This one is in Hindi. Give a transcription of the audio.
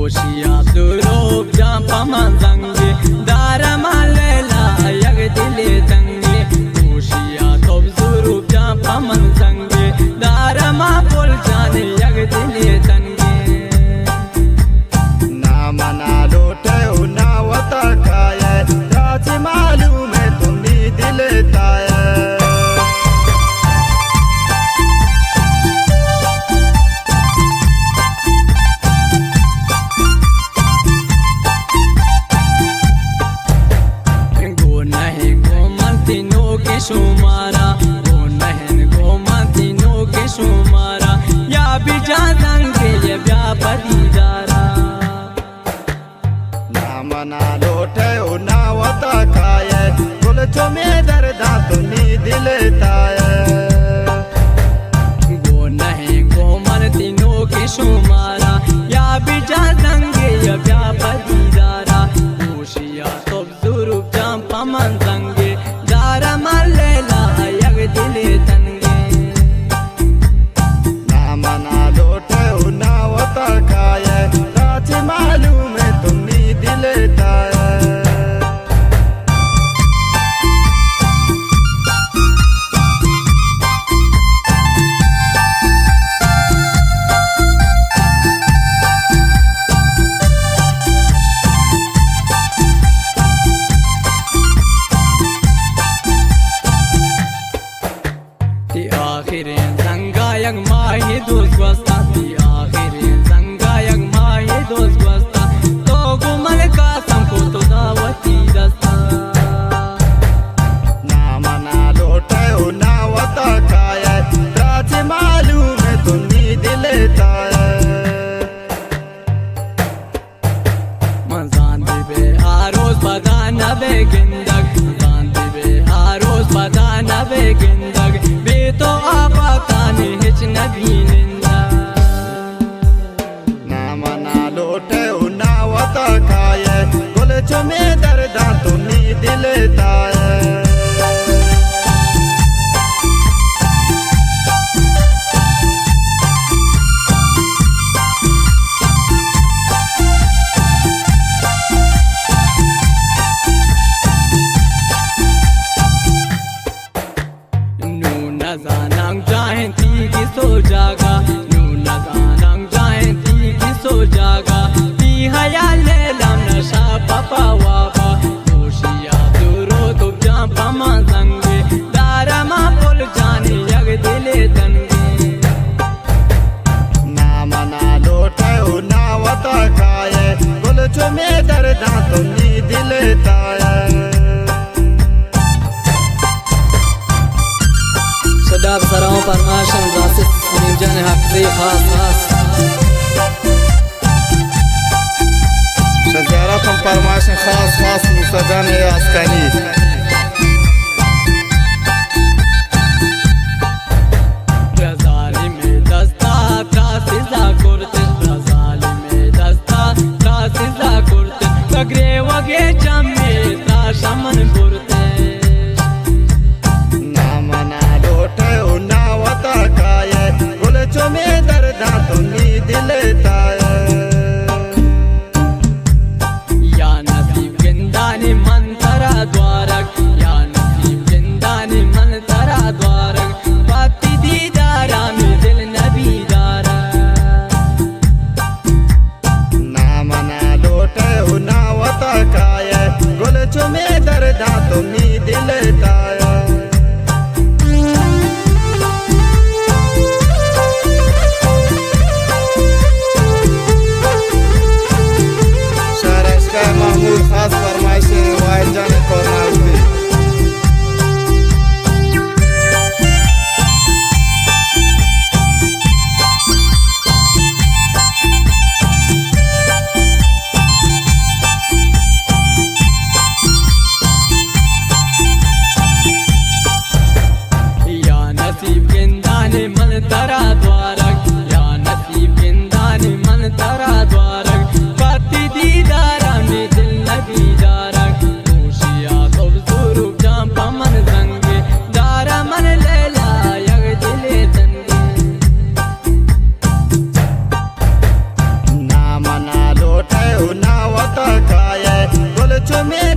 होशिया दुरूप जा पमन संगे दारा मालेला यग दिले तंगे होशिया तो दुरूप जा पमन संगे दारा मा बोल जाने यग दिले तंगे ना मना लोटे ना वता खाए राज मालूम है तुम्ही दिले ताए शुमारा वो नहन गो तीनों के शुमारा या बिजा संगे ये व्यापदी दारा ना मना लोटे ना वता खाए बोल चो में दर्दा तुम्ही दिले ताए गो नहन गो तीनों के शुमारा या बिजा संगे ये व्यापदी दारा होशिया तो दुरूप जा पमन संगे दारा मालेला यग दिले तंगे ना मना लोटे ना वता खाए राज मालूम है तुम्ही दिले ताए आखिरें संगायक माही दोस्त वस्ता आखिरें संगायक माही दोस्त वस्ता तो गुमल का संको तो दावती दस्ता ना मना लोटे ना वता खाए राज मालूम है तुम्ही दिले ताए मजान दिबे आरोज बदान बे गिंदग मजान दिबे आरोज बदान बे गिंदग तो आपा काने हिच नबी निंदा ना मना लोटे ना वता खाए गुल चो में दर्दा तुम्ही दिले ताए नजानांग जाएं थी कि सो जागा नू नजानांग जाएं थी कि सो जागा ती हया ले लम नशा पपा वाबा होशिया दूरो तो जा पमा संगे दारा मा बोल जाने यग दिले तंगे ना मना लोटे ना वता खाए गुल चो में दर्दा तुम्ही दिले ताए सदाब सराओं पर माशन रासिद सलीम जान हकरी खास शजारा तुम परमाशन खास मुसजान आस्कानी रजाली में दस्ता त्रासिजा कुर्ते रजाली में दस्ता त्रासिजा कुर्ते तगरे वगे चमे ता शमन कुर्ते ना मना लोटे ना वता खाए गुल चो में दर्दा तुम्ही दिले ताए या नसीब गिंदानी मंतरा द्वारक या नसीब गिंदानी मंतरा द्वारक पाती दीदारा में दिल नबी दारा ना मना लोटे ना वता खाए गुल चो में दर्दा तुम्ही दिले ताए महमूद खास फरमाइश वाहिद जान कोरनाल या नसीब गिंदानी मन तरा द्वारक या नसीब गिंदानी मन तरा द्वारक पाती दीदारा में दिल नबी दारक होशिया तो दुरूप जा पमन संगे दारा मन लेला यग दिले तंगे ना मना लोटे गुलचुमे